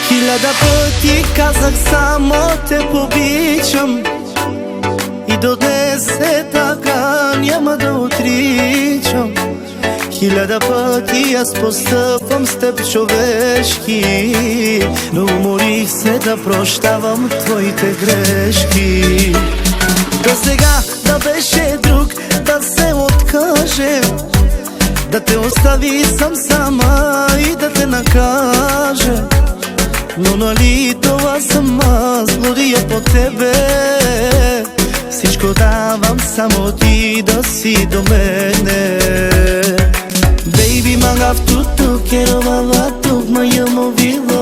Хиляда пъти казах само те обичам и до днес е така, няма да отричам. Хиляда пъти аз постъпвам с теб човешки, но уморих се да прощавам твоите грешки. До сега да беше друг да се откаже, да те остави сам сама и да те накаже. Но нали това съм аз, лудия по тебе. Всичко давам, само ти да си до мене. Baby, magaftutu, quiero babatu, mayamo vivo.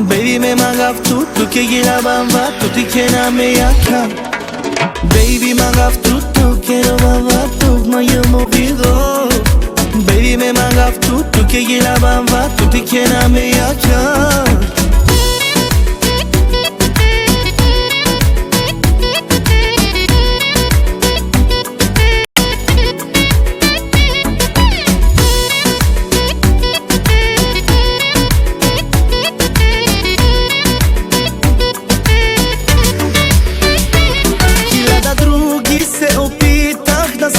Baby, me magaftutu, que gira bambatu, ti quiera me yaka. Baby, magaftutu, quiero babatu, mayamo vivo. Baby, me magaftutu, que gira bambatu, ti quiera me yaka.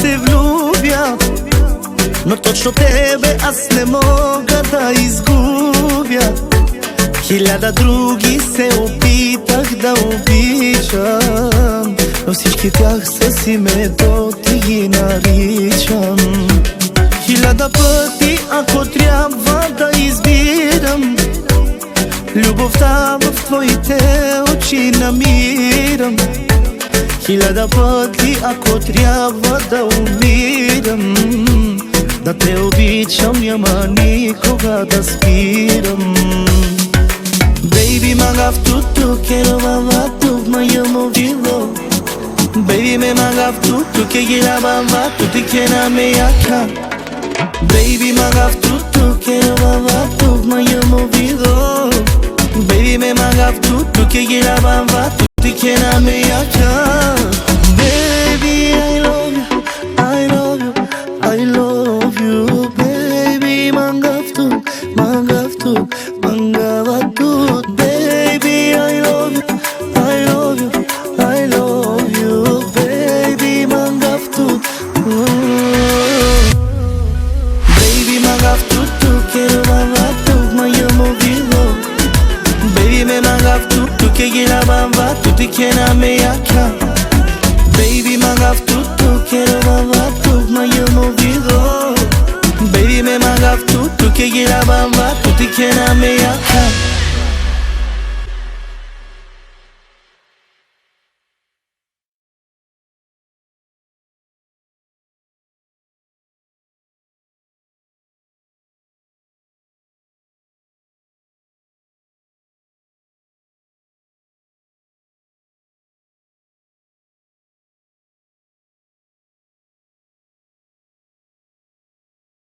Се влюбя, но точно тебе аз не мога да изгубя. Хиляда други се опитах да обичам, но всички тях с името ти ги наричам. Хиляда пъти, ако трябва да избирам, любовта в твоите очи намирам. Хиляда пъти, ако трябва да умирам, да те обичам, няма никога да спирам. Baby, magaftutu, quiero babatu, mayamo vivo. Baby, me magaftutu, que gira bambatu, ti quiera me yaka. Baby, magaftutu, quiero babatu, mayamo vivo. Baby, me magaftutu, que gira bambatu, ti quiera me yaka. Baby, I love you, I love you, I love you. Baby, magaftu, magaftu, magavatu. Baby, I love you, I love you, I love you. Baby, magaftu. Baby, magaftutu, quiero babatu, mayamo vivo. Baby, me magaftutu, que gira bambatu, ti quiera me yaka. Baby, magaftutu, quiero babatu, mayamo vivo. Baby, me magaftutu, que gira bambatu, ti quiera me yaka.